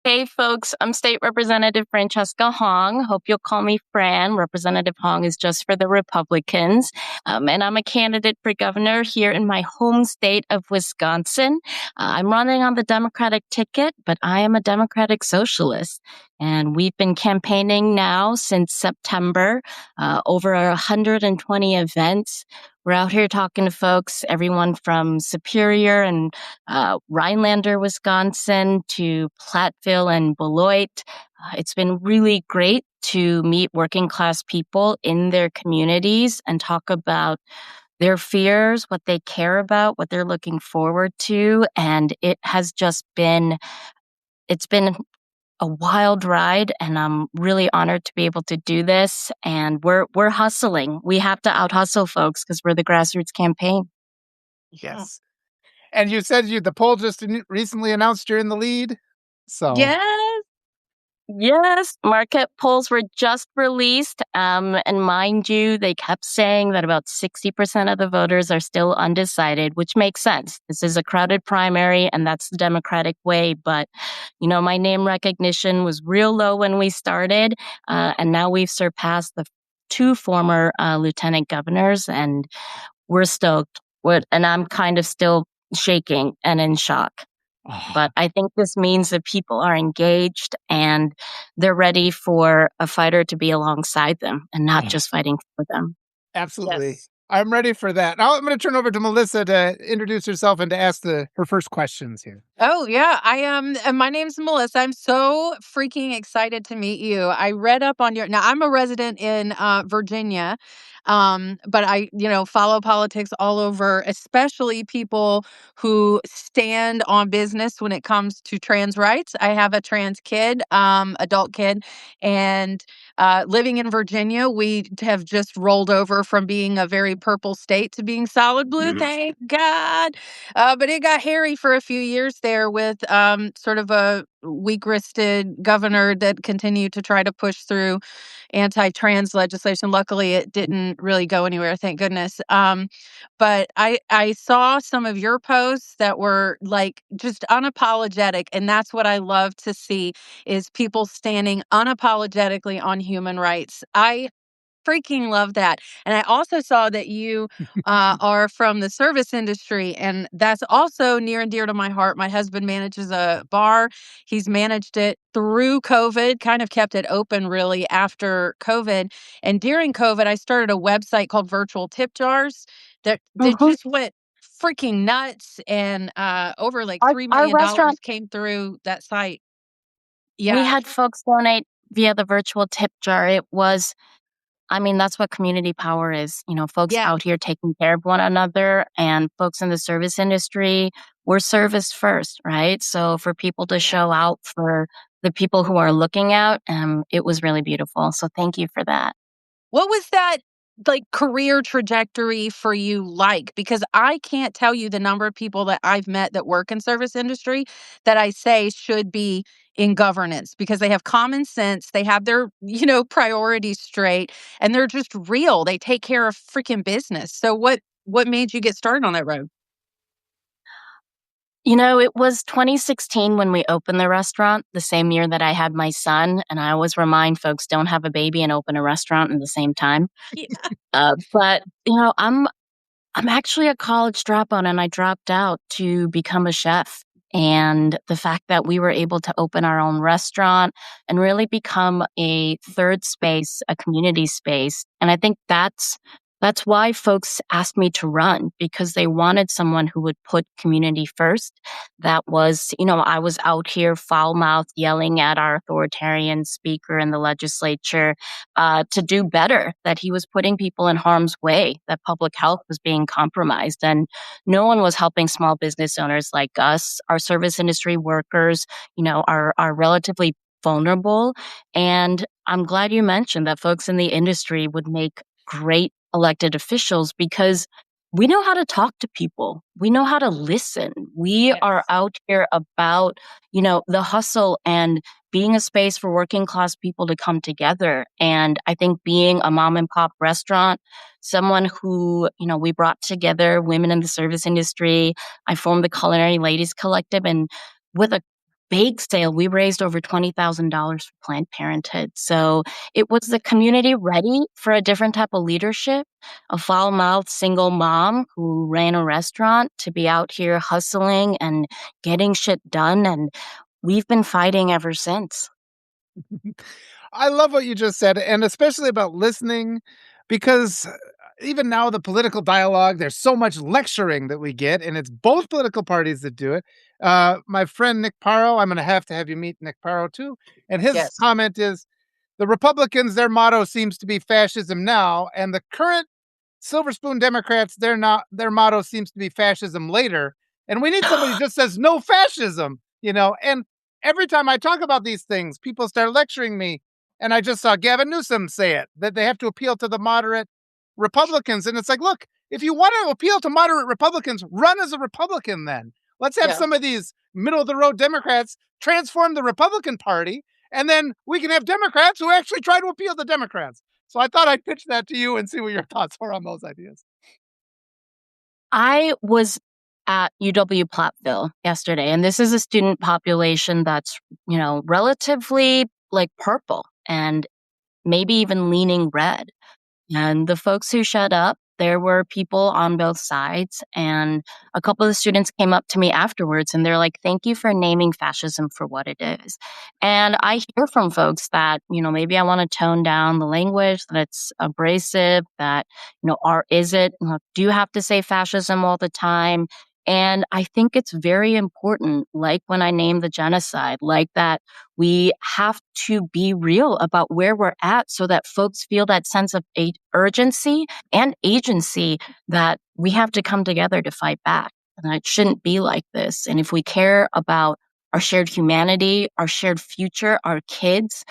Hey, folks, I'm State Representative Francesca Hong. Hope you'll call me Fran. Representative Hong is just for the Republicans. And I'm a candidate for governor here in my home state of Wisconsin. I'm running on the Democratic ticket, but I am a Democratic socialist. And we've been campaigning now since September, over 120 events. We're out here talking to folks, everyone from Superior and Rhinelander, Wisconsin to Platteville and Beloit. It's been really great to meet working class people in their communities and talk about their fears, what they care about, what they're looking forward to. And it's been a wild ride, and I'm really honored to be able to do this. And we're hustling. We have to out hustle folks because we're the grassroots campaign. Yes. And you said the poll just recently announced you're in the lead. So Yes, market polls were just released. And mind you, they kept saying that about 60% of the voters are still undecided, which makes sense. This is a crowded primary, and that's the Democratic way. But, my name recognition was real low when we started. And now we've surpassed the two former lieutenant governors, and we're stoked. And I'm kind of still shaking and in shock. But I think this means that people are engaged and they're ready for a fighter to be alongside them and not just fighting for them. absolutely. Yes. I'm ready for that. Now I'm going to turn over to Melissa to introduce herself and to ask her first questions here. Oh, yeah. I am. My name's Melissa. I'm so freaking excited to meet you. I read up on now I'm a resident in Virginia, but I, follow politics all over, especially people who stand on business when it comes to trans rights. I have a trans kid, adult kid, and living in Virginia, we have just rolled over from being a very purple state to being solid blue. Thank God. But it got hairy for a few years there with sort of a weak-wristed governor that continued to try to push through anti-trans legislation. Luckily, it didn't really go anywhere, thank goodness. But I saw some of your posts that were like just unapologetic, and that's what I love to see is people standing unapologetically on human rights. I freaking love that. And I also saw that you are from the service industry, and that's also near and dear to my heart. My husband manages a bar. He's managed it through COVID, kind of kept it open really after COVID. And during COVID, I started a website called Virtual Tip Jars that Mhm. just went freaking nuts. And over like Our, $3 our million restaurant, came through that site. we Yeah. had folks donate via the virtual tip jar. That's what community power is. Folks Yeah. out here taking care of one another, and folks in the service industry, we're service first, right? So for people to show out for the people who are looking out, it was really beautiful. So thank you for that. What was that like career trajectory for you like? Because I can't tell you the number of people that I've met that work in service industry that I say should be in governance because they have common sense, they have their, priorities straight, and they're just real. They take care of freaking business. So what made you get started on that road? It was 2016 when we opened the restaurant, the same year that I had my son. And I always remind folks, don't have a baby and open a restaurant at the same time. Yeah. But I'm actually a college dropout, and I dropped out to become a chef. And the fact that we were able to open our own restaurant and really become a third space, a community space. And I think that's why folks asked me to run, because they wanted someone who would put community first. That was, I was out here foul mouthed yelling at our authoritarian speaker in the legislature to do better, that he was putting people in harm's way, that public health was being compromised. And no one was helping small business owners like us. Our service industry workers, are relatively vulnerable. And I'm glad you mentioned that folks in the industry would make great elected officials because we know how to talk to people. We know how to listen. We are out here about, the hustle and being a space for working class people to come together. And I think being a mom and pop restaurant, someone who, we brought together women in the service industry. I formed the Culinary Ladies Collective, and with a bake sale, we raised over $20,000 for Planned Parenthood. So it was the community ready for a different type of leadership, a foul-mouthed single mom who ran a restaurant to be out here hustling and getting shit done. And we've been fighting ever since. I love what you just said, and especially about listening, because even now, the political dialogue, there's so much lecturing that we get, and it's both political parties that do it. My friend Nick Paro, I'm going to have you meet Nick Paro too. And his Yes. comment is the Republicans, their motto seems to be fascism now, and the current Silver Spoon Democrats, their motto seems to be fascism later. And we need somebody who just says no fascism, And every time I talk about these things, people start lecturing me. And I just saw Gavin Newsom say it, that they have to appeal to the moderate Republicans. And it's like, look, if you want to appeal to moderate Republicans, run as a Republican then. Let's have Yeah. some of these middle of the road Democrats transform the Republican Party. And then we can have Democrats who actually try to appeal to Democrats. So I thought I'd pitch that to you and see what your thoughts were on those ideas. I was at UW Platteville yesterday, and this is a student population that's, relatively like purple and maybe even leaning red. And the folks who shut up, there were people on both sides. And a couple of the students came up to me afterwards and they're like, thank you for naming fascism for what it is. And I hear from folks that, maybe I want to tone down the language, that it's abrasive, that, or is it, do you have to say fascism all the time? And I think it's very important, like when I named the genocide, like that we have to be real about where we're at so that folks feel that sense of urgency and agency that we have to come together to fight back. And it shouldn't be like this. And if we care about our shared humanity, our shared future, our kids,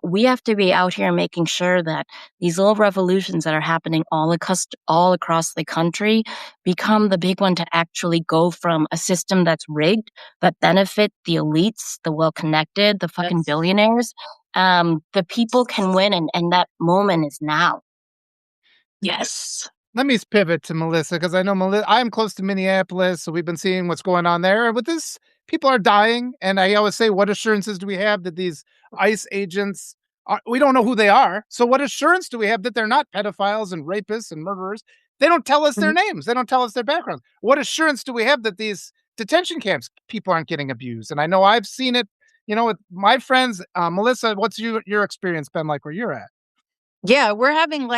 we have to be out here making sure that these little revolutions that are happening all across the country become the big one to actually go from a system that's rigged that benefit the elites, the well-connected, the fucking Yes. billionaires. The people can win, and that moment is now. Yes. Let me pivot to Melissa because I know I'm close to Minneapolis, so we've been seeing what's going on there. And with this, people are dying, and I always say, what assurances do we have that these ICE agents we don't know who they are. So what assurance do we have that they're not pedophiles and rapists and murderers? They don't tell us their names. They don't tell us their backgrounds. What assurance do we have that these detention camps people aren't getting abused? And I know I've seen it, with my friends. Melissa, what's your experience been like where you're at? Yeah, we're having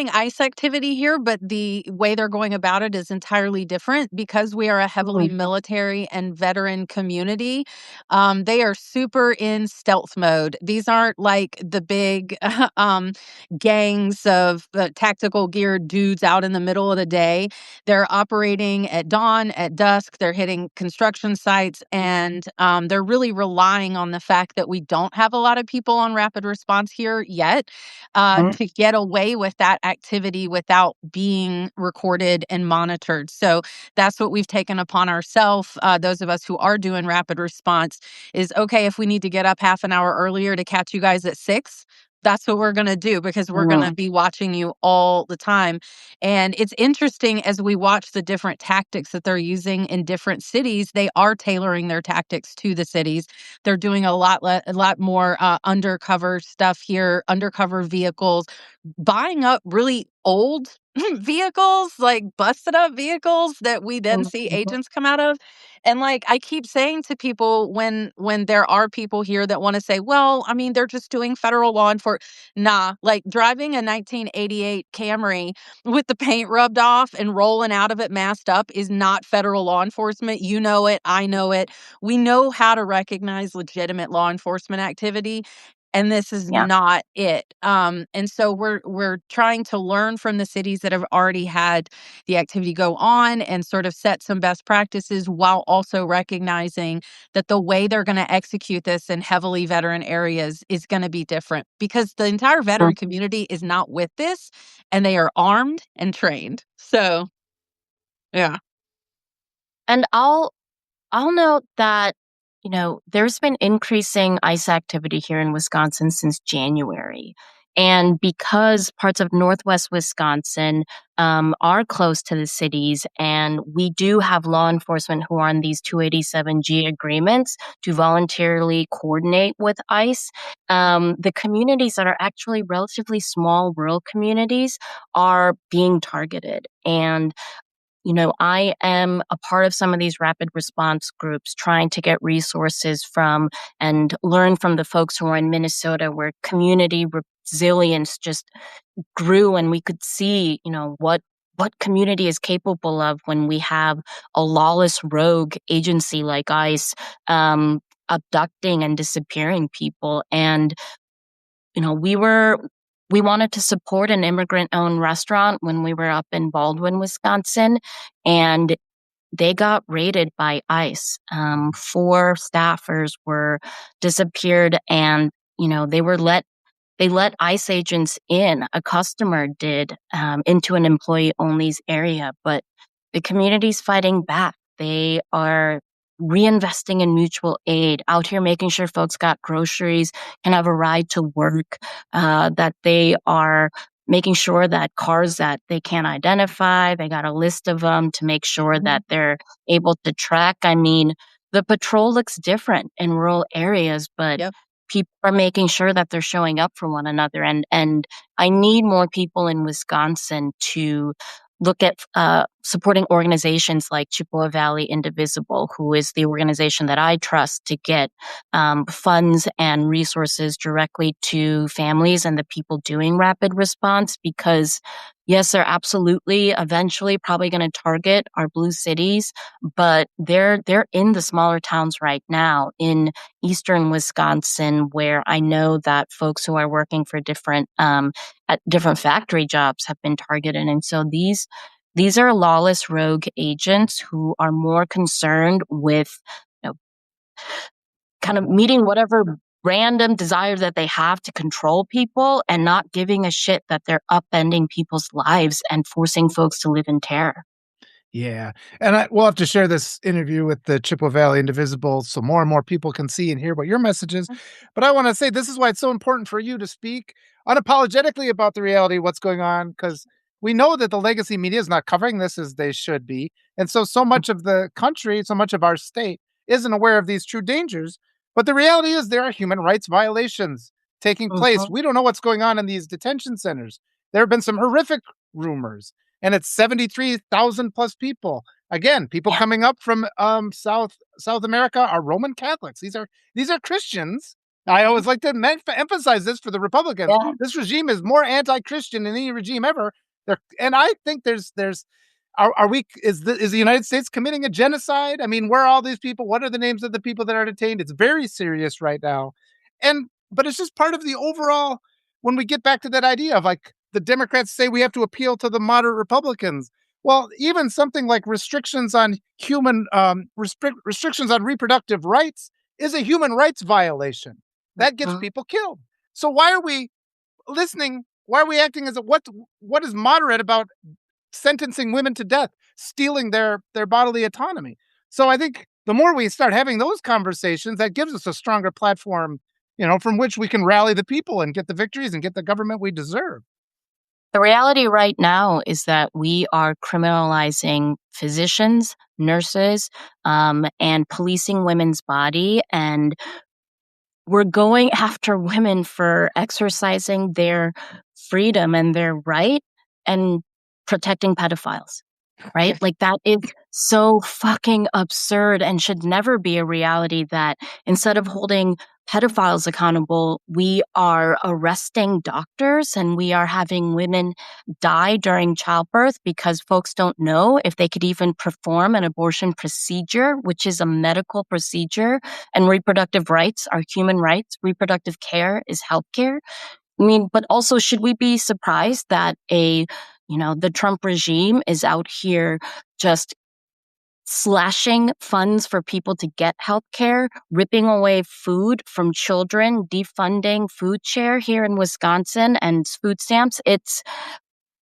ICE activity here, but the way they're going about it is entirely different because we are a heavily military and veteran community. They are super in stealth mode. These aren't like the big gangs of tactical geared dudes out in the middle of the day. They're operating at dawn, at dusk. They're hitting construction sites, and they're really relying on the fact that we don't have a lot of people on rapid response here yet to get away with that activity without being recorded and monitored. So that's what we've taken upon ourselves. Those of us who are doing rapid response is okay if we need to get up half an hour earlier to catch you guys at 6. That's what we're going to do because we're going to be watching you all the time. And it's interesting as we watch the different tactics that they're using in different cities, they are tailoring their tactics to the cities. They're doing a lot more undercover stuff here, undercover vehicles, buying up really old vehicles, like busted up vehicles that we then see agents come out of. And like I keep saying to people when there are people here that want to say, well, I mean, they're just doing federal law enforcement. Nah, like driving a 1988 Camry with the paint rubbed off and rolling out of it masked up is not federal law enforcement. You know it. I know it. We know how to recognize legitimate law enforcement activity. And this is Yeah. not it. And so we're trying to learn from the cities that have already had the activity go on and sort of set some best practices while also recognizing that the way they're going to execute this in heavily veteran areas is going to be different because the entire veteran community is not with this and they are armed and trained. So, yeah. And I'll note that, there's been increasing ICE activity here in Wisconsin since January. And because parts of Northwest Wisconsin are close to the cities, and we do have law enforcement who are on these 287G agreements to voluntarily coordinate with ICE, the communities that are actually relatively small rural communities are being targeted. And I am a part of some of these rapid response groups trying to get resources from and learn from the folks who are in Minnesota where community resilience just grew, and we could see, what community is capable of when we have a lawless rogue agency like ICE abducting and disappearing people. And we wanted to support an immigrant-owned restaurant when we were up in Baldwin, Wisconsin, and they got raided by ICE. 4 staffers were disappeared, and they let ICE agents in. A customer did, into an employee-only's area, but the community's fighting back. They are reinvesting in mutual aid, out here making sure folks got groceries, can have a ride to work, that they are making sure that cars that they can't identify, they got a list of them to make sure that they're able to track. I mean, the patrol looks different in rural areas, but Yep. people are making sure that they're showing up for one another. And I need more people in Wisconsin to look at supporting organizations like Chippewa Valley Indivisible, who is the organization that I trust to get funds and resources directly to families and the people doing rapid response. Because yes, they're absolutely eventually probably going to target our blue cities, but they're in the smaller towns right now in eastern Wisconsin, where I know that folks who are working for different at different factory jobs have been targeted. And so these are lawless rogue agents who are more concerned with, you know, kind of meeting whatever random desire that they have to control people and not giving a shit that they're upending people's lives and forcing folks to live in terror. Yeah, and we'll have to share this interview with the Chippewa Valley Indivisible so more and more people can see and hear what your message is. But I wanna say this is why it's so important for you to speak unapologetically about the reality of what's going on, because we know that the legacy media is not covering this as they should be, and so much of the country, so much of our state isn't aware of these true dangers, but the reality is there are human rights violations taking place. Mhm. We don't know what's going on in these detention centers. There have been some horrific rumors, and it's 73,000 plus people. Again, people Yeah. coming up from South America are Roman Catholics. These are Christians. I always like to emphasize this for the Republicans. Yeah. This regime is more anti-Christian than any regime ever. And I think there's are we is the United States committing a genocide? I mean, where are all these people? What are the names of the people that are detained? It's very serious right now, and but it's just part of the overall. When we get back to that idea of like the Democrats say we have to appeal to the moderate Republicans. Well, even something like restrictions on restrictions on reproductive rights is a human rights violation. That gets Mhm. people killed. So why are we listening? Why are we acting as a what is moderate about sentencing women to death, stealing their bodily autonomy? So I think the more we start having those conversations, that gives us a stronger platform, from which we can rally the people and get the victories and get the government we deserve. The reality right now is that we are criminalizing physicians, nurses, and policing women's body. And we're going after women for exercising their freedom and their right and protecting pedophiles. Right? Like, that is so fucking absurd and should never be a reality that instead of holding pedophiles accountable, we are arresting doctors and we are having women die during childbirth because folks don't know if they could even perform an abortion procedure, which is a medical procedure, and reproductive rights are human rights. Reproductive care is healthcare. I mean, but also, should we be surprised that the Trump regime is out here just slashing funds for people to get health care, ripping away food from children, defunding food share here in Wisconsin and food stamps?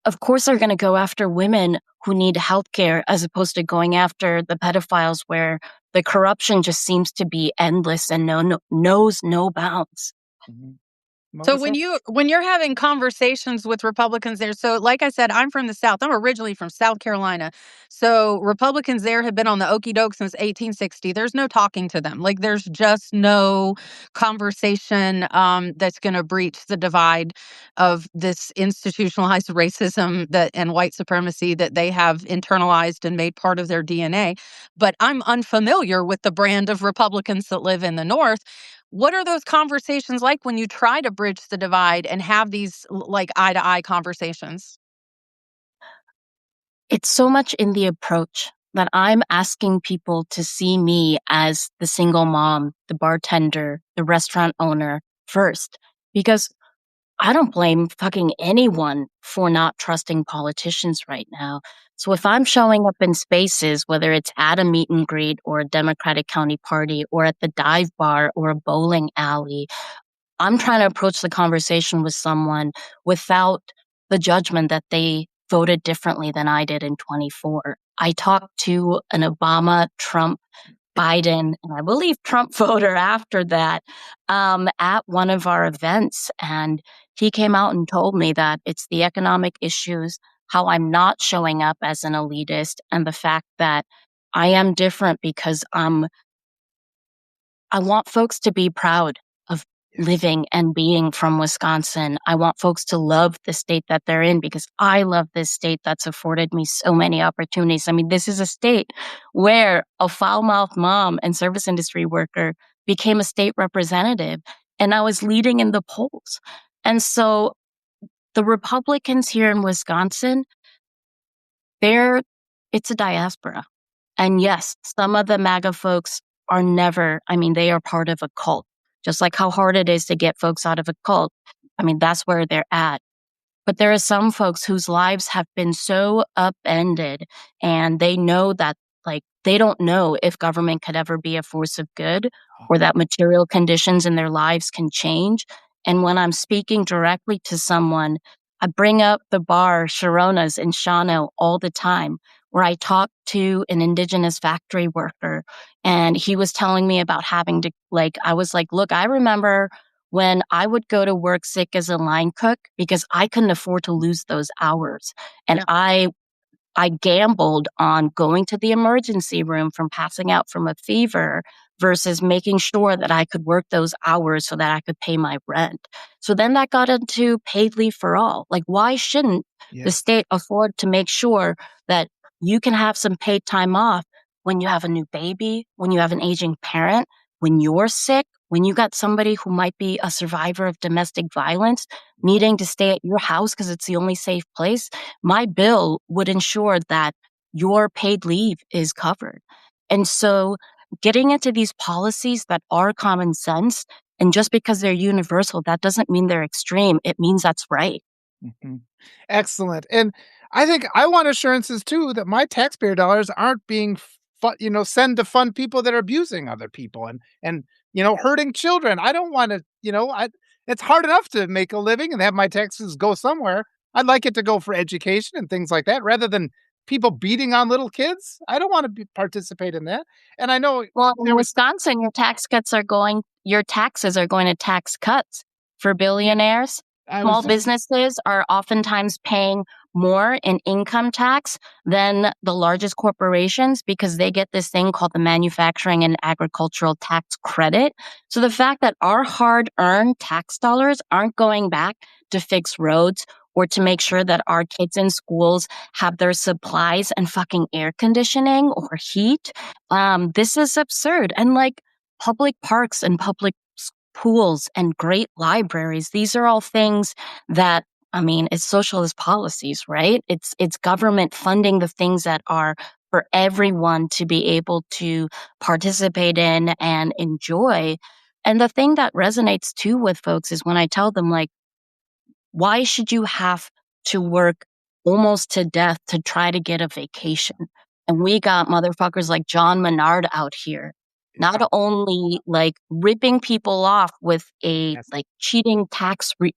Of course, they're going to go after women who need health care as opposed to going after the pedophiles where the corruption just seems to be endless and knows no bounds. Mhm. So Melissa? when you're having conversations with Republicans there, so like I said, I'm from the South. I'm originally from South Carolina. So Republicans there have been on the okey doke since 1860. There's no talking to them. Like there's just no conversation that's going to breach the divide of this institutionalized racism that and white supremacy that they have internalized and made part of their DNA. But I'm unfamiliar with the brand of Republicans that live in the North. What are those conversations like when you try to bridge the divide and have these like eye to eye conversations? It's so much in the approach that I'm asking people to see me as the single mom, the bartender, the restaurant owner first, because I don't blame fucking anyone for not trusting politicians right now. So if I'm showing up in spaces, whether it's at a meet and greet or a Democratic County party or at the dive bar or a bowling alley, I'm trying to approach the conversation with someone without the judgment that they voted differently than I did in 24. I talked to an Obama, Trump, Biden, and I believe Trump voter after that at one of our events. And he came out and told me that it's the economic issues, how I'm not showing up as an elitist, and the fact that I am different because I want folks to be proud of Yes. living and being from Wisconsin. I want folks to love the state that they're in because I love this state that's afforded me so many opportunities. I mean, this is a state where a foul-mouthed mom and service industry worker became a state representative, and I was leading in the polls. And so the Republicans here in Wisconsin, they're it's a diaspora. And yes, some of the MAGA folks are never, I mean, they are part of a cult. Just like how hard it is to get folks out of a cult. I mean, that's where they're at. But there are some folks whose lives have been so upended and they know that, like, they don't know if government could ever be a force of good or that material conditions in their lives can change. And when I'm speaking directly to someone, I bring up the bar Sharona's in Shawano all the time, where I talked to an indigenous factory worker and he was telling me about having to, like, I was like, look, I remember when I would go to work sick as a line cook because I couldn't afford to lose those hours. And Yeah. I gambled on going to the emergency room from passing out from a fever versus making sure that I could work those hours so that I could pay my rent. So then that got into paid leave for all. Like, why shouldn't the Yes. state afford to make sure that you can have some paid time off when you have a new baby, when you have an aging parent, when you're sick, when you got somebody who might be a survivor of domestic violence needing to stay at your house because it's the only safe place? My bill would ensure that your paid leave is covered. And so getting into these policies that are common sense, and just because they're universal, that doesn't mean they're extreme. It means that's right. Mhm. Excellent, and I think I want assurances too that my taxpayer dollars aren't being sent to fund people that are abusing other people and hurting children. I don't wanna, it's hard enough to make a living and have my taxes go somewhere. I'd like it to go for education and things like that rather than people beating on little kids. I don't wanna participate in that, and I know Well, in there was Wisconsin, your taxes are going to tax cuts for billionaires. I was Small just businesses are oftentimes paying more in income tax than the largest corporations because they get this thing called the manufacturing and agricultural tax credit. So the fact that our hard earned tax dollars aren't going back to fix roads or to make sure that our kids in schools have their supplies and fucking air conditioning or heat, this is absurd. And like public parks and public pools and great libraries, these are all things that, I mean, it's socialist policies, right? It's government funding the things that are for everyone to be able to participate in and enjoy. And the thing that resonates too with folks is when I tell them, like, why should you have to work almost to death to try to get a vacation? And we got motherfuckers like John Menard out here, not yeah, only like ripping people off with a yes, like cheating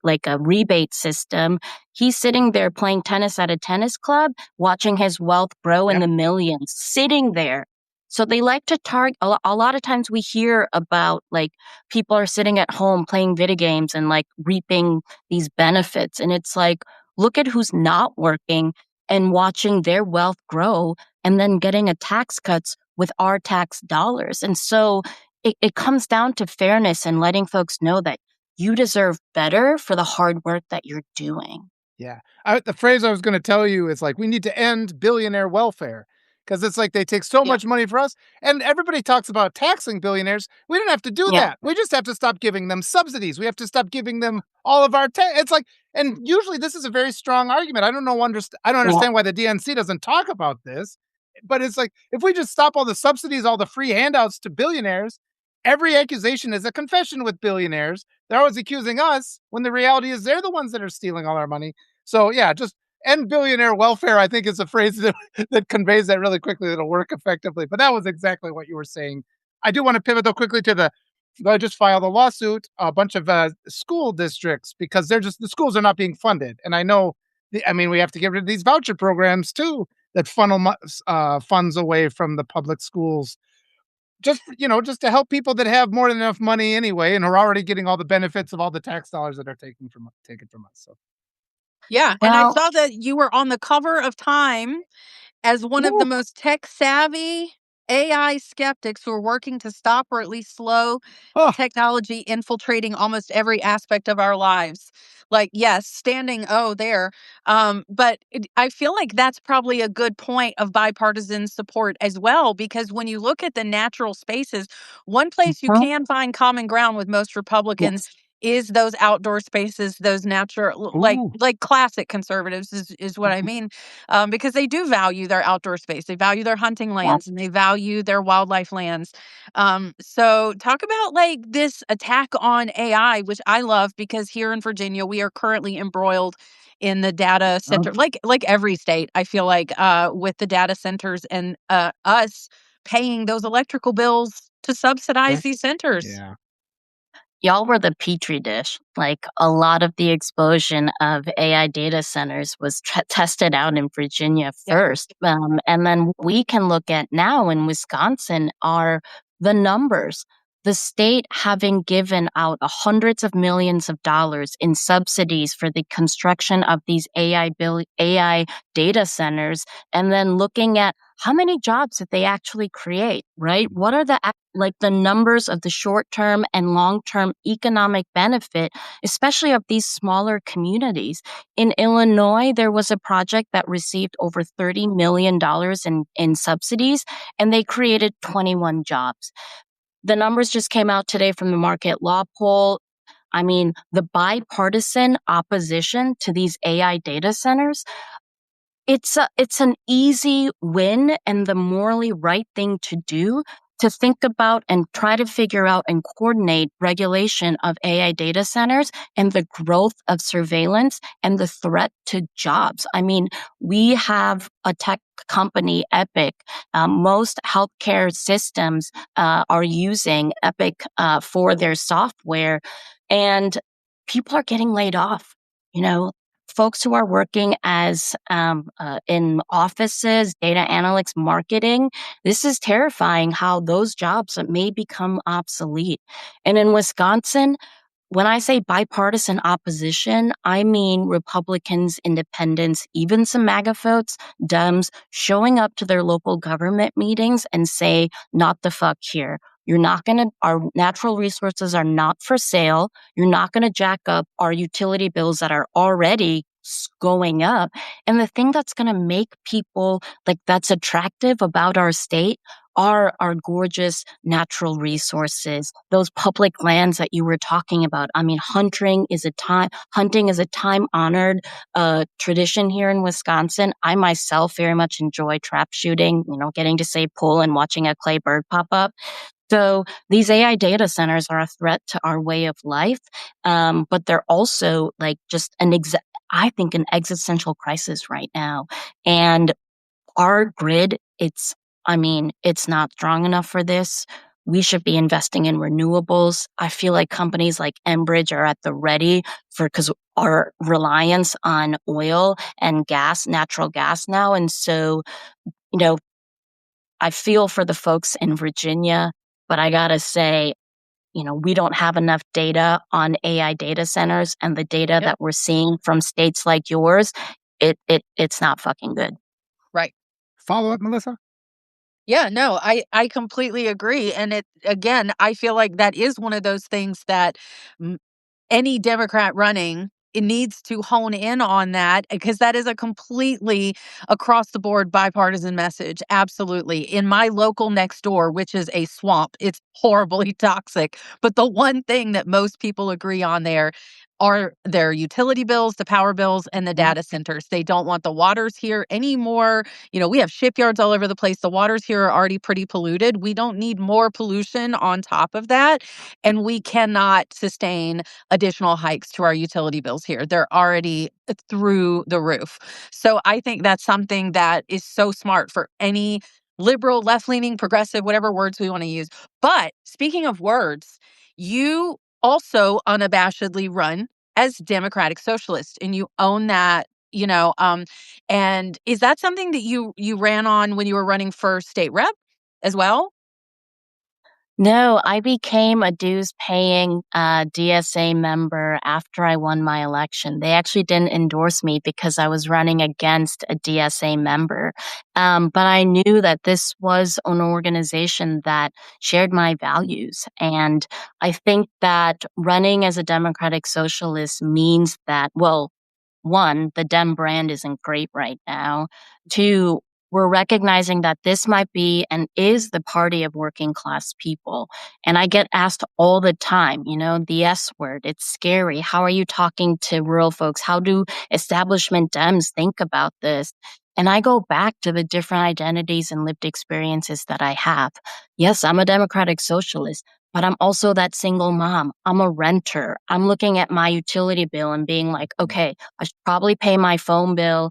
like a rebate system. He's sitting there playing tennis at a tennis club, watching his wealth grow in yep, the millions, sitting there. So they like to target a lot of times we hear about like people are sitting at home playing video games and like reaping these benefits. And it's like, look at who's not working and watching their wealth grow and then getting a tax cuts with our tax dollars. And so it comes down to fairness and letting folks know that you deserve better for the hard work that you're doing. Yeah. The phrase I was gonna tell you is like, "We need to end billionaire welfare," because it's like they take so Yeah. much money for us, and everybody talks about taxing billionaires. We don't have to do Yeah. that. We just have to stop giving them subsidies. We have to stop giving them all of our it's like, and usually this is a very strong argument. I don't Yeah. understand why the DNC doesn't talk about this, but it's like, if we just stop all the subsidies, all the free handouts to billionaires, every accusation is a confession with billionaires. They're always accusing us when the reality is they're the ones that are stealing all our money. So yeah, just end billionaire welfare, I think is a phrase that, that conveys that really quickly. That'll work effectively. But that was exactly what you were saying. I do want to pivot though quickly to I just filed a lawsuit, a bunch of school districts because the schools are not being funded. And I know, I mean, we have to get rid of these voucher programs too that funnel funds away from the public schools. Just, just to help people that have more than enough money anyway and are already getting all the benefits of all the tax dollars that are taken from us. So, Yeah, and I Well, saw that you were on the cover of Time as one of the woo, most tech savvy AI skeptics who are working to stop or at least slow oh, technology infiltrating almost every aspect of our lives. Like, yes, standing there. But I feel like that's probably a good point of bipartisan support as well, because when you look at the natural spaces, one place you mhm, can find common ground with most Republicans yes. is those outdoor spaces, those natural, ooh, like classic conservatives is what I mean, because they do value their outdoor space, they value their hunting Yeah. lands, and they value their wildlife lands. So talk about like this attack on AI, which I love because here in Virginia, we are currently embroiled in the data Oh, center, like every state, I feel like, with the data centers and us paying those electrical bills to subsidize okay. these centers. Yeah. y'all were the petri dish. Like a lot of the explosion of AI data centers was tested out in Virginia Yeah. first. And then we can look at now in Wisconsin are the numbers. The state having given out hundreds of millions of dollars in subsidies for the construction of these AI data centers, and then looking at how many jobs did they actually create, right? What are like the numbers of the short term and long term economic benefit, especially of these smaller communities? In Illinois, there was a project that received over $30 million in subsidies, and they created 21 jobs. The numbers just came out today from the market law poll. I mean, the bipartisan opposition to these AI data centers, it's an easy win and the morally right thing to do, to think about and try to figure out and coordinate regulation of AI data centers and the growth of surveillance and the threat to jobs. I mean, we have a tech company, Epic. Most healthcare systems are using Epic for their software, and people are getting laid off. You know, folks who are working as in offices, data analytics, marketing. This is terrifying how those jobs may become obsolete. And in Wisconsin, when I say bipartisan opposition, I mean Republicans, independents, even some MAGA folks, Dems, showing up to their local government meetings and say, not the fuck here. You're not going to, our natural resources are not for sale. You're not going to jack up our utility bills that are already going up. And the thing that's going to make people like that's attractive about our state are our gorgeous natural resources, those public lands that you were talking about. I mean, hunting is a time honored tradition here in Wisconsin. I myself very much enjoy trap shooting, getting to say pull and watching a clay bird pop up. So these AI data centers are a threat to our way of life, but they're also like just I think an existential crisis right now. And our grid, it's not strong enough for this. We should be investing in renewables. I feel like companies like Enbridge are at the ready because our reliance on oil and gas, natural gas now. And so, you know, I feel for the folks in Virginia, but I gotta say, we don't have enough data on AI data centers, and the data Yep. that we're seeing from states like yours, it's not fucking good. Right. Follow up, Melissa? Yeah, no, I completely agree, and it again, I feel like that is one of those things that m any Democrat running, it needs to hone in on that because that is a completely across the board bipartisan message, absolutely. In my local next door, which is a swamp, it's horribly toxic, but the one thing that most people agree on there are their utility bills, the power bills, and the Mhm. data centers. They don't want the waters here anymore. We have shipyards all over the place. The waters here are already pretty polluted. We don't need more pollution on top of that. And we cannot sustain additional hikes to our utility bills here. They're already through the roof. So I think that's something that is so smart for any liberal, left leaning, progressive, whatever words we want to use. But speaking of words, you also unabashedly run as Democratic Socialist and you own that. And is that something that you ran on when you were running for state rep as well? No, I became a dues-paying, DSA member after I won my election. They actually didn't endorse me because I was running against a DSA member. But I knew that this was an organization that shared my values. And I think that running as a Democratic Socialist means that, well, one, the Dem brand isn't great right now. Two, we're recognizing that this might be and is the party of working class people. And I get asked all the time, the S word, it's scary. How are you talking to rural folks? How do establishment Dems think about this? And I go back to the different identities and lived experiences that I have. Yes, I'm a Democratic Socialist, but I'm also that single mom. I'm a renter. I'm looking at my utility bill and being like, okay, I should probably pay my phone bill,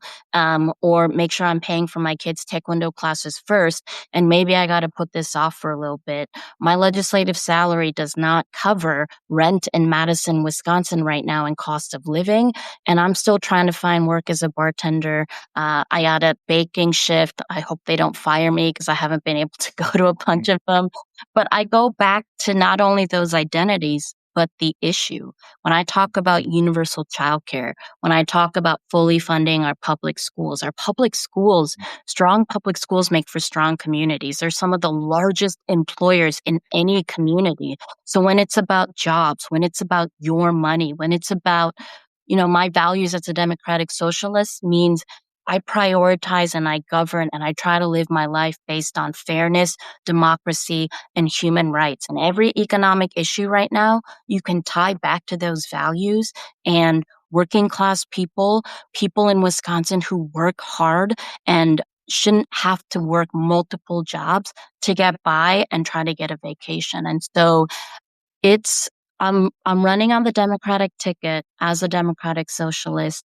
or make sure I'm paying for my kids' taekwondo classes first. And maybe I got to put this off for a little bit. My legislative salary does not cover rent in Madison, Wisconsin right now and cost of living. And I'm still trying to find work as a bartender. I got a baking shift. I hope they don't fire me because I haven't been able to go to a bunch of them. But I go back to not only those identities, but the issue. When I talk about universal childcare, when I talk about fully funding our public schools, strong public schools make for strong communities. They're some of the largest employers in any community. So when it's about jobs, when it's about your money, when it's about, my values as a democratic socialist means I prioritize and I govern and I try to live my life based on fairness, democracy, and human rights. And every economic issue right now, you can tie back to those values. And working class people, people in Wisconsin who work hard and shouldn't have to work multiple jobs to get by and try to get a vacation. And so it's I'm running on the Democratic ticket as a Democratic Socialist,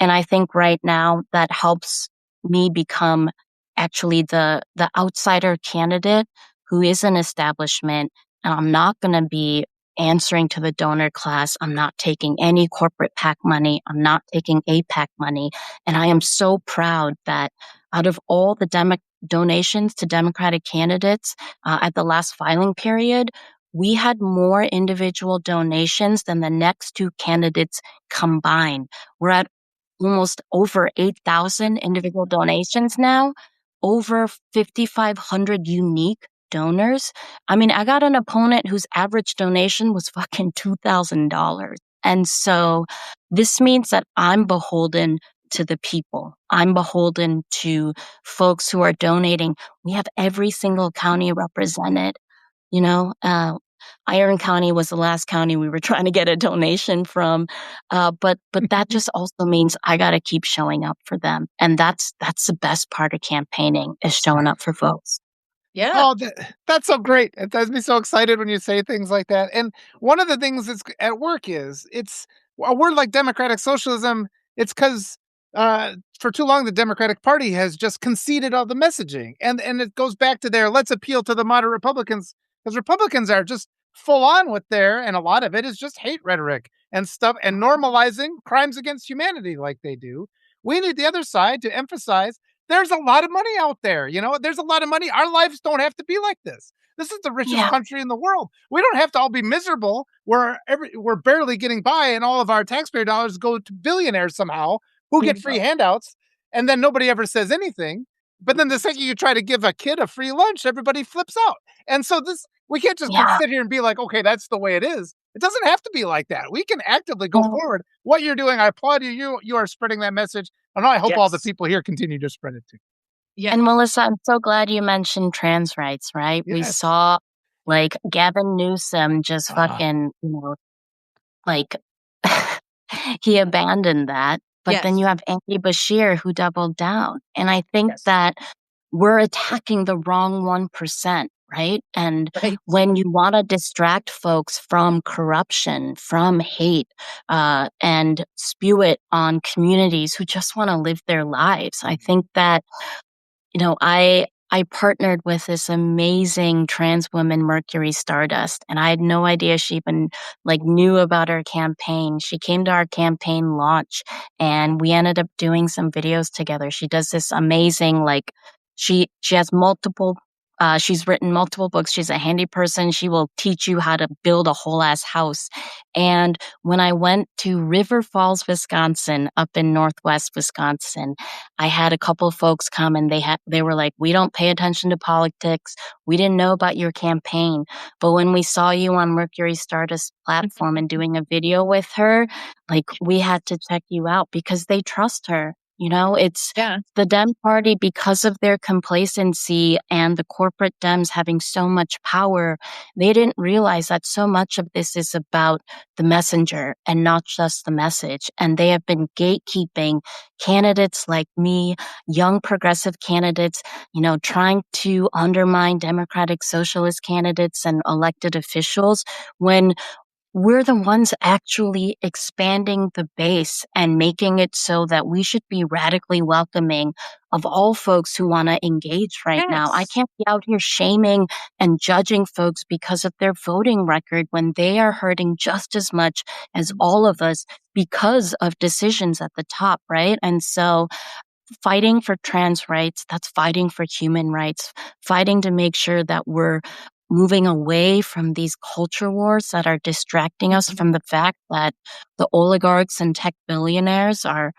and I think right now that helps me become actually the outsider candidate who is an establishment, and I'm not gonna be answering to the donor class. I'm not taking any corporate PAC money. I'm not taking APAC money, and I am so proud that out of all the donations to Democratic candidates, at the last filing period, we had more individual donations than the next two candidates combined. We're at almost over 8,000 individual donations now, over 5,500 unique donors. I mean, I got an opponent whose average donation was fucking $2,000. And so this means that I'm beholden to the people. I'm beholden to folks who are donating. We have every single county represented. You know, Iron County was the last county we were trying to get a donation from, but that just also means I got to keep showing up for them, and that's the best part of campaigning is showing up for folks. Yeah. Oh, that's so great. It does me so excited when you say things like that. And one of the things that's at work is it's a word like democratic socialism. It's because for too long the Democratic Party has just conceded all the messaging, and it goes back to their let's appeal to the moderate Republicans because Republicans are just full on with their, and a lot of it is just hate rhetoric and stuff and normalizing crimes against humanity like they do. We need the other side to emphasize there's a lot of money out there. There's a lot of money. Our lives don't have to be like this. This is the richest Yeah. country in the world. We don't have to all be miserable. We're barely getting by, and all of our taxpayer dollars go to billionaires somehow who get free handouts, and then nobody ever says anything. But then the second you try to give a kid a free lunch, everybody flips out. And so we can't just Yeah. sit here and be like, okay, that's the way it is. It doesn't have to be like that. We can actively go Well, forward. What you're doing, I applaud you. You are spreading that message. And I hope all the Yes. people here continue to spread it too. Yeah. and Melissa, I'm so glad you mentioned trans rights, right? We Yes. saw like Gavin Newsom just Ah, fucking, like he abandoned that. But then Yes. you have Andy Bashir who doubled down. And I think Yes. that we're attacking the wrong 1%, right? And Right. when you want to distract folks from corruption, from hate, and spew it on communities who just want to live their lives, I think that I partnered with this amazing trans woman, Mercury Stardust, and I had no idea she even knew about our campaign. She came to our campaign launch, and we ended up doing some videos together. She does this amazing she has multiple. She's written multiple books. She's a handy person. She will teach you how to build a whole ass house. And when I went to River Falls, Wisconsin, up in Northwest Wisconsin, I had a couple folks come and they were like, "We don't pay attention to politics. We didn't know about your campaign. But when we saw you on Mercury Stardust platform and doing a video with her, we had to check you out because they trust her." It's Yeah. the Dem Party, because of their complacency and the corporate Dems having so much power, they didn't realize that so much of this is about the messenger and not just the message. And they have been gatekeeping candidates like me, young progressive candidates, trying to undermine democratic socialist candidates and elected officials when we're the ones actually expanding the base and making it so that we should be radically welcoming of all folks who want to engage right now. I Yes. can't be out here shaming and judging folks because of their voting record when they are hurting just as much as all of us because of decisions at the top, right? And so fighting for trans rights, that's fighting for human rights, fighting to make sure that we're moving away from these culture wars that are distracting us from the fact that the oligarchs and tech billionaires are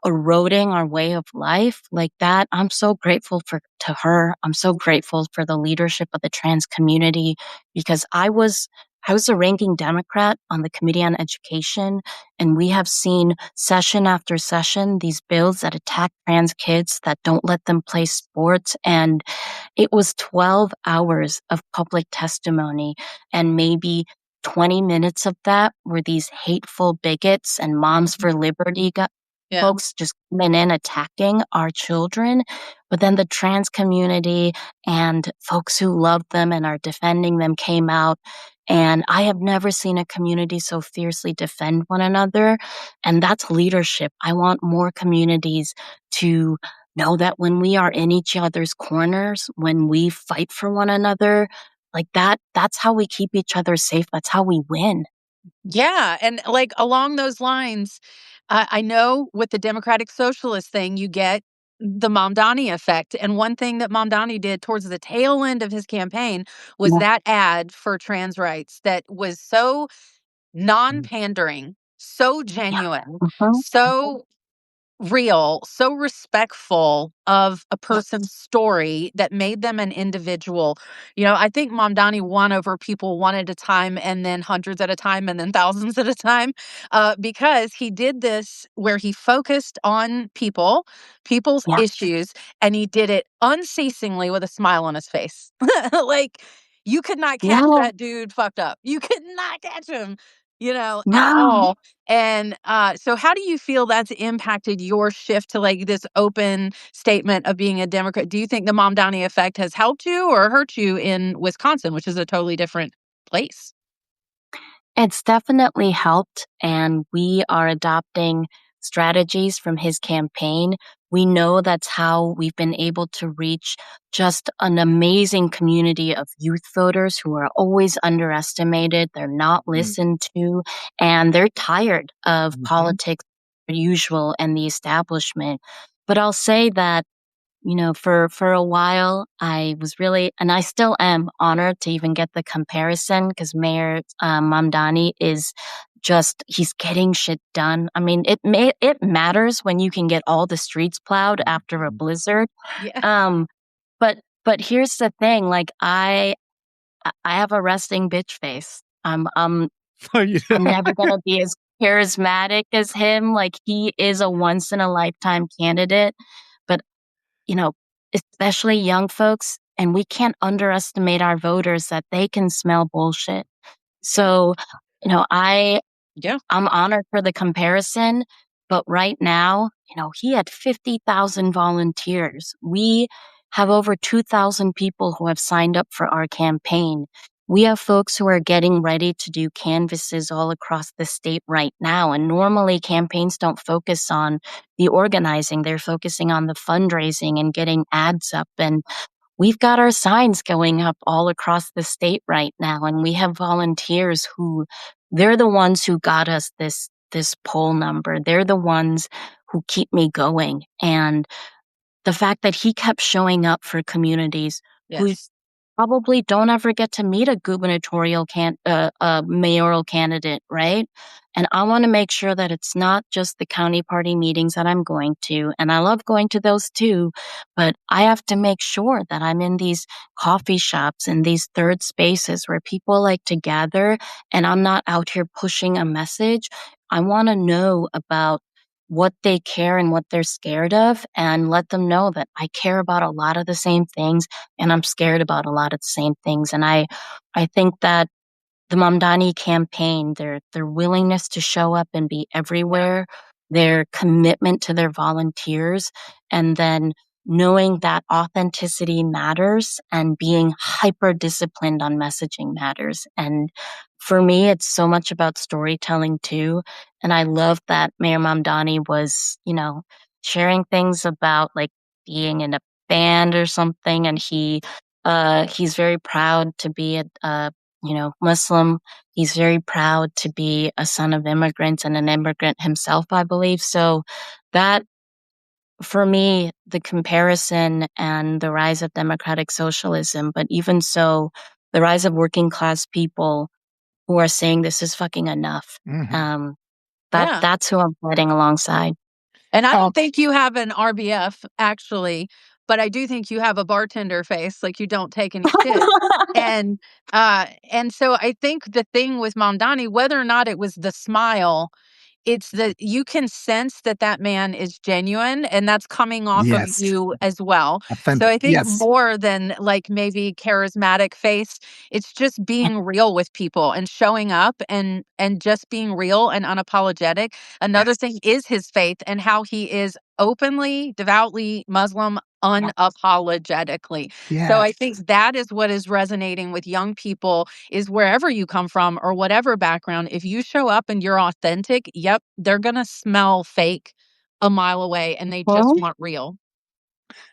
eroding our way of life like that. I'm so grateful to her. I'm so grateful for the leadership of the trans community because I was a ranking Democrat on the Committee on Education, and we have seen session after session these bills that attack trans kids, that don't let them play sports. And it was 12 hours of public testimony, and maybe 20 minutes of that were these hateful bigots and Moms for Liberty Yeah. folks just coming in attacking our children. But then the trans community and folks who love them and are defending them came out. And I have never seen a community so fiercely defend one another. And that's leadership. I want more communities to know that when we are in each other's corners, when we fight for one another, that's how we keep each other safe. That's how we win. Yeah, and, along those lines, I know with the Democratic Socialist thing, you get the Mamdani effect, and one thing that Mamdani did towards the tail end of his campaign was Yeah. that ad for trans rights that was so non-pandering, so Yeah. genuine, Mhm. so real, so respectful of a person's story that made them an individual. I think Mamdani won over people one at a time and then hundreds at a time and then thousands at a time because he did this where he focused on people's Yeah. issues, and he did it unceasingly with a smile on his face. Like, you could not catch Yeah. that dude fucked up. You could not catch him, at No. all. And, so how do you feel that's impacted your shift to, this open statement of being a Democrat? Do you think the Mamdani effect has helped you or hurt you in Wisconsin, which is a totally different place? It's definitely helped, and we are adopting strategies from his campaign. We know that's how we've been able to reach just an amazing community of youth voters who are always underestimated. They're not mm, listened to, and they're tired of mhm, politics, usual, and the establishment. But I'll say that For a while, I was really, and I still am honored to even get the comparison because Mayor Mamdani is he's getting shit done. I mean, it matters when you can get all the streets plowed after a blizzard. Yeah. Um, but here's the thing, like I have a resting bitch face. Oh, yeah. I'm never gonna be as charismatic as him. Like he is a once in a lifetime candidate, but you know, especially young folks, and we can't underestimate our voters that they can smell bullshit. So, you know, I Yeah. I'm honored for the comparison, but right now, he had 50,000 volunteers. We have over 2,000 people who have signed up for our campaign. We have folks who are getting ready to do canvases all across the state right now. And normally campaigns don't focus on the organizing. They're focusing on the fundraising and getting ads up. And we've got our signs going up all across the state right now, and we have volunteers who they're the ones who got us this poll number. They're the ones who keep me going. And the fact that he kept showing up for communities who Yes. probably don't ever get to meet a a mayoral candidate, right? And I want to make sure that it's not just the county party meetings that I'm going to, and I love going to those too, but I have to make sure that I'm in these coffee shops and these third spaces where people like to gather, and I'm not out here pushing a message. I want to know about what they care and what they're scared of, and let them know that I care about a lot of the same things and I'm scared about a lot of the same things. And I think that the Mamdani campaign, their willingness to show up and be everywhere, their commitment to their volunteers, and then knowing that authenticity matters and being hyper disciplined on messaging matters. And for me, it's so much about storytelling too. And I love that Mayor Mamdani was, sharing things about like being in a band or something. And he's very proud to be Muslim. He's very proud to be a son of immigrants and an immigrant himself, I believe. So that, for me, the comparison and the rise of democratic socialism, but even so, the rise of working class people who are saying this is fucking enough. Mhm. Um, Yeah. that's who I'm fighting alongside. And I Um, don't think you have an RBF actually, but I do think you have a bartender face, like you don't take any shit. And and so I think the thing with Mamdani, whether or not it was the smile, it's that you can sense that that man is genuine, and that's coming off of yes. you as well. So Authentic. I think Yes. more than, like, maybe charismatic face, it's just being real with people and showing up and just being real and unapologetic. Another Yes. thing is his faith and how he is openly, devoutly Muslim Yes. unapologetically. So I Yes. think that is what is resonating with young people is wherever you come from or whatever background, if you show up and you're authentic, yep, they're gonna smell fake a mile away and they just Mhm. want real.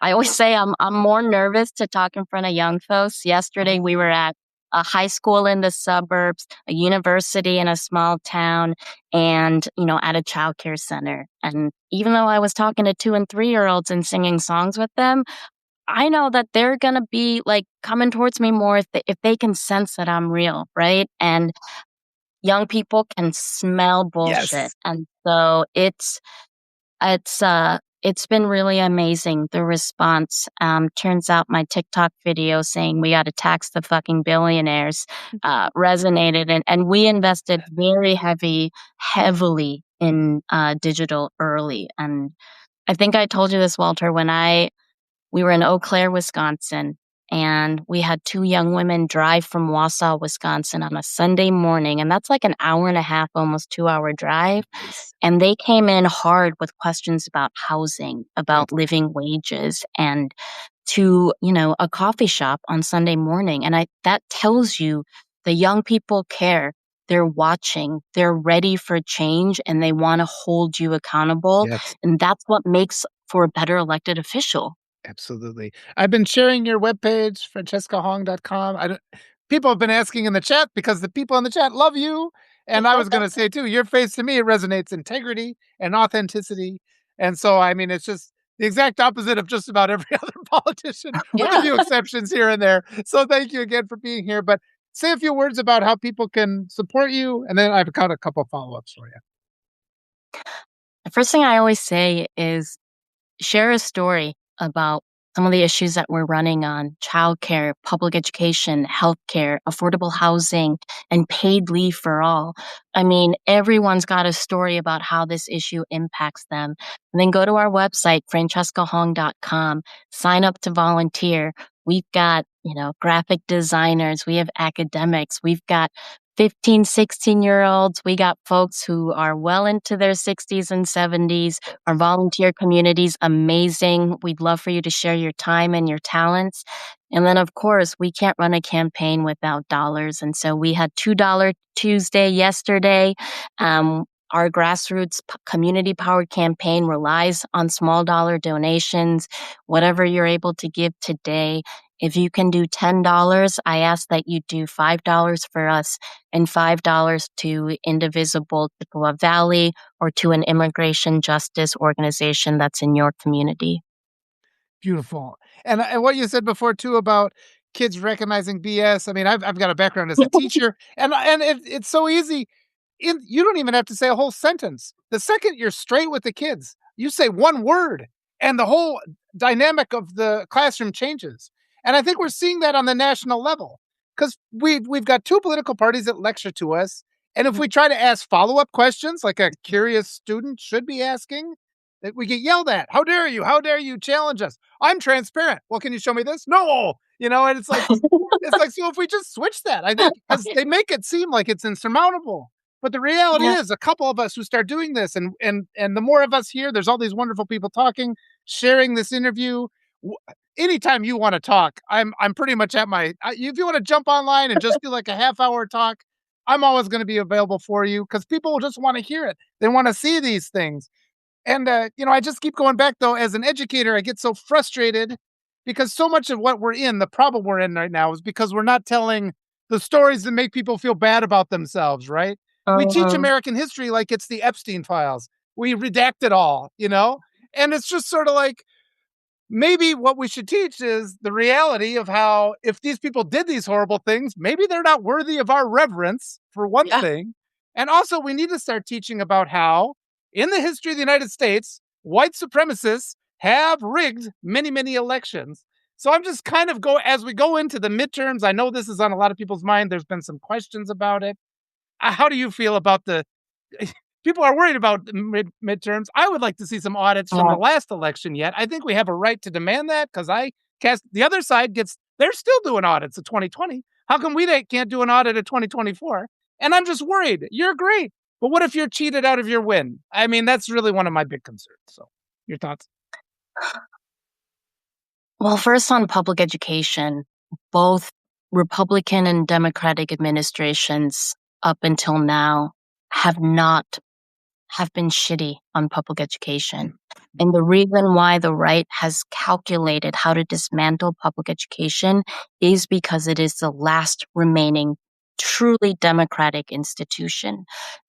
I always say I'm more nervous to talk in front of young folks. Yesterday we were at a high school in the suburbs, a university in a small town, and at a childcare center. And even though I was talking to 2 and 3-year-olds and singing songs with them, I know that they're gonna be like coming towards me more if they can sense that I'm real, right? And young people can smell bullshit, Yes. and so it's been really amazing, the response. Turns out my TikTok video saying we gotta tax the fucking billionaires, resonated, and we invested very heavily in, digital early, and I think I told you this, Walter, when we were in Eau Claire, Wisconsin, and we had 2 young women drive from Wausau, Wisconsin on a Sunday morning, and that's like an hour and a half, almost 2-hour drive. Nice. And they came in hard with questions about housing, Good. about living wages, and to, a coffee shop on Sunday morning. And that tells you the young people care. They're watching, they're ready for change, and they want to hold you accountable. Yes. And that's what makes for a better elected official. Absolutely. I've been sharing your webpage, francescahong.com. I don't People have been asking in the chat because the people in the chat love you. And I was gonna say too, your face to me, it resonates integrity and authenticity. And so I mean, it's just the exact opposite of just about every other politician, with a Yeah. few exceptions here and there. So thank you again for being here. But say a few words about how people can support you, and then I've got a couple of follow-ups for you. The first thing I always say is share a story about some of the issues that we're running on childcare, public education, healthcare, affordable housing, and paid leave for all. I mean, everyone's got a story about how this issue impacts them. And then go to our website, francescahong.com, sign up to volunteer. We've got, graphic designers, we have academics, we've got 15, 16-year-olds, we got folks who are well into their 60s and 70s. Our volunteer community's amazing. We'd love for you to share your time and your talents. And then, of course, we can't run a campaign without dollars. And so we had $2 Tuesday yesterday. Our grassroots community powered campaign relies on small dollar donations, whatever you're able to give today. If you can do $10, I ask that you do $5 for us and $5 to Indivisible Chippewa Valley or to an immigration justice organization that's in your community. Beautiful. And what you said before too about kids recognizing BS. I mean, I've got a background as a teacher, and it's so easy. You don't even have to say a whole sentence. The second you're straight with the kids, you say one word, and the whole dynamic of the classroom changes. And I think we're seeing that on the national level because we've got two political parties that lecture to us, and if we try to ask follow-up questions like a curious student should be asking, that we get yelled at. How dare you? How dare you challenge us? I'm transparent. Well, can you show me this? No. And it's like, so if we just switch that, I think, because they make it seem like it's insurmountable. But the reality Yeah. is a couple of us who start doing this and the more of us here, there's all these wonderful people talking, sharing this interview. Anytime you want to talk, I'm pretty much at if you want to jump online and just do like a half hour talk, I'm always going to be available for you because people just want to hear it. They want to see these things. And, I just keep going back, though. As an educator, I get so frustrated because so much of what the problem we're in right now is because we're not telling the stories that make people feel bad about themselves, right? We teach Um, American history like it's the Epstein files. We redact it all, And it's just sort of like, maybe what we should teach is the reality of how if these people did these horrible things, maybe they're not worthy of our reverence, for one Yeah. thing. And also, we need to start teaching about how, in the history of the United States, white supremacists have rigged many, many elections. So I'm just kind of as we go into the midterms, I know this is on a lot of people's mind. There's been some questions about it. How do you feel about people are worried about the midterms? I would like to see some audits from the yeah. last election yet. I think we have a right to demand that because the other side they're still doing audits of 2020. How come can't do an audit of 2024? And I'm just worried. You're great. But what if you're cheated out of your win? I mean, that's really one of my big concerns. So your thoughts? Well, first on public education, both Republican and Democratic administrations up until now have not have been shitty on public education. And the reason why the right has calculated how to dismantle public education is because it is the last remaining truly democratic institution.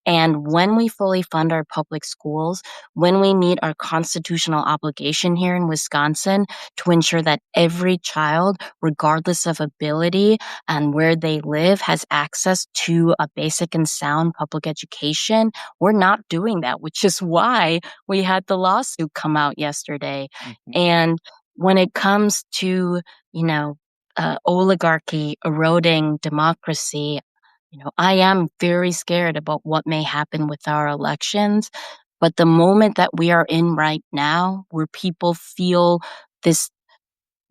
And when we fully fund our public schools, when we meet our constitutional obligation here in Wisconsin to ensure that every child, regardless of ability and where they live, has access to a basic and sound public education, we're not doing that, which is why we had the lawsuit come out yesterday. Mhm. And when it comes to, oligarchy eroding democracy, I am very scared about what may happen with our elections. But the moment that we are in right now, where people feel this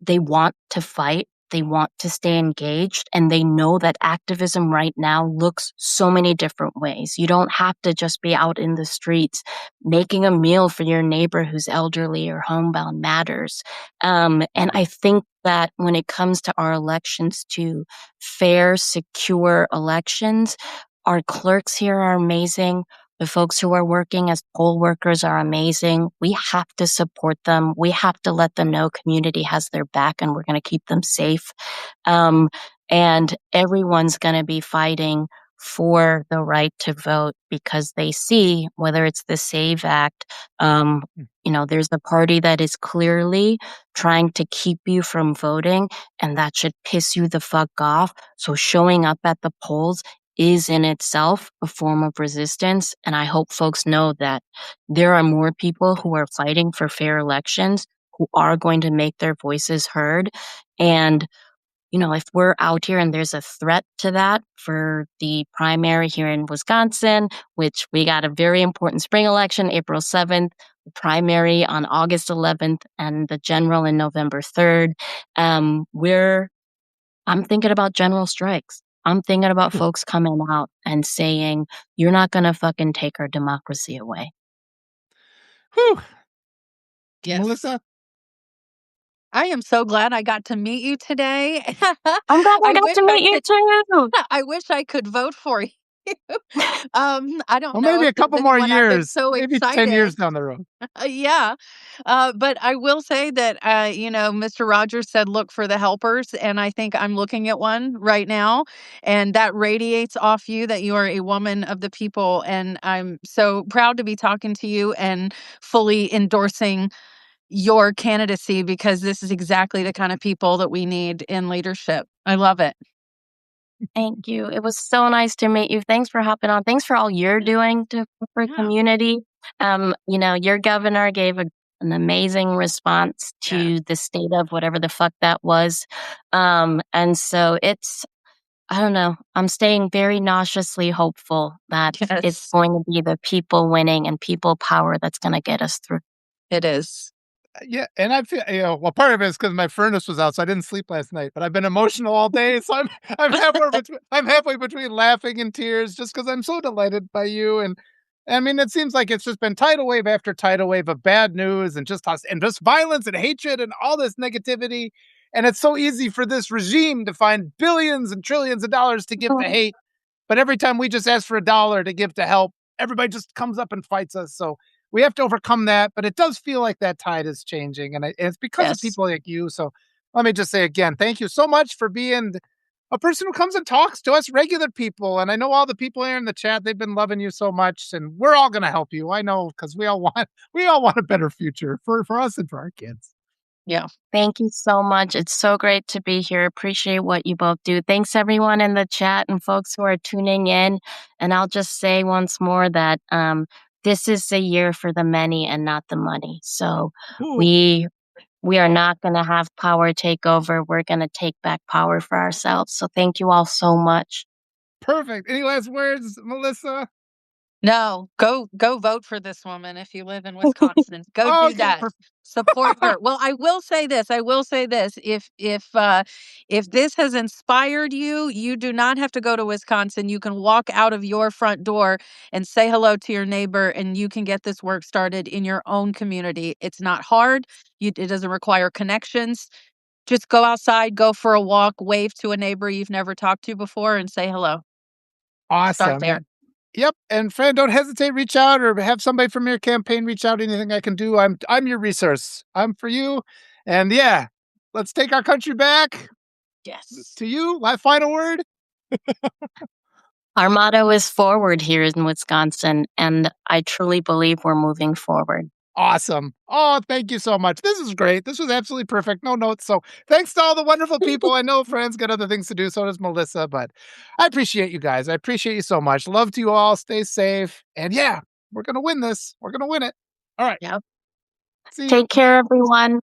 they want to fight, they want to stay engaged, and they know that activism right now looks so many different ways. You don't have to just be out in the streets making a meal for your neighbor who's elderly or homebound matters. And I think that when it comes to our elections, to fair, secure elections, our clerks here are amazing. The folks who are working as poll workers are amazing. We have to support them. We have to let them know community has their back and we're going to keep them safe. And everyone's going to be fighting for the right to vote because they see whether it's the SAVE Act, there's a party that is clearly trying to keep you from voting, and that should piss you the fuck off. So showing up at the polls is in itself a form of resistance. And I hope folks know that there are more people who are fighting for fair elections who are going to make their voices heard. And if we're out here and there's a threat to that for the primary here in Wisconsin, which we got a very important spring election, April 7th, the primary on August 11th, and the general in November 3rd, I'm thinking about general strikes. I'm thinking about folks coming out and saying, you're not going to fucking take our democracy away. Whew. Yes. Melissa? I am so glad I got to meet you today. I'm glad I got wish to meet you too. I wish I could vote for you. I don't Well, know maybe if a couple there's more anyone I've been years, so maybe 10 years excited. down the road. Yeah. But I will say that, Mr. Rogers said, look for the helpers. And I think I'm looking at one right now. And that radiates off you that you are a woman of the people. And I'm so proud to be talking to you and fully endorsing your candidacy because this is exactly the kind of people that we need in leadership. I love it. Thank you. It was so nice to meet you. Thanks for hopping on. Thanks for all you're doing for Yeah. community. Your governor gave an amazing response to the state of whatever the fuck that was. And so I don't know, I'm staying very nauseously hopeful that it's Yes, going to be the people winning and people power that's going to get us through. it is. Yeah, and I feel, well, part of it is because my furnace was out, so I didn't sleep last night. But I've been emotional all day, so I'm halfway between laughing and tears, just because I'm so delighted by you. And I mean, it seems like it's just been tidal wave after tidal wave of bad news and just violence and hatred and all this negativity. And it's so easy for this regime to find billions and trillions of dollars to give to hate. But every time we just ask for $1 to give to help, everybody just comes up and fights us. So we have to overcome that. But it does feel like that tide is changing. And it's because of Yes. people like you. So let me just say again, thank you so much for being a person who comes and talks to us regular people. And I know all the people here in the chat, they've been loving you so much. And we're all going to help you. I know, because we all want a better future for us and for our kids. Yeah. Thank you so much. It's so great to be here. Appreciate what you both do. Thanks everyone in the chat and folks who are tuning in. And I'll just say once more that this is a year for the many and not the money. So we are not going to have power take over. We're going to take back power for ourselves. So thank you all so much. Perfect. Any last words, Melissa? No, go vote for this woman if you live in Wisconsin. Go do Okay, that. perfect. Support her. Well, I will say this. If this has inspired you, you do not have to go to Wisconsin. You can walk out of your front door and say hello to your neighbor, and you can get this work started in your own community. It's not hard. It doesn't require connections. Just go outside, go for a walk, wave to a neighbor you've never talked to before, and say hello. Start Awesome. there. Yep. And Fran, don't hesitate, reach out or have somebody from your campaign reach out. Anything I can do. I'm your resource. I'm for you. And yeah, let's take our country back. Yes. To you, my final word. Our motto is forward here in Wisconsin, and I truly believe we're moving forward. Awesome. Oh, thank you so much. This is great. This was absolutely perfect. No notes. So thanks to all the wonderful people. I know Fran's got other things to do. So does Melissa, but I appreciate you guys. I appreciate you so much. Love to you all. Stay safe. And yeah, we're going to win this. We're going to win it. All right. Yep. See you. Take care, everyone.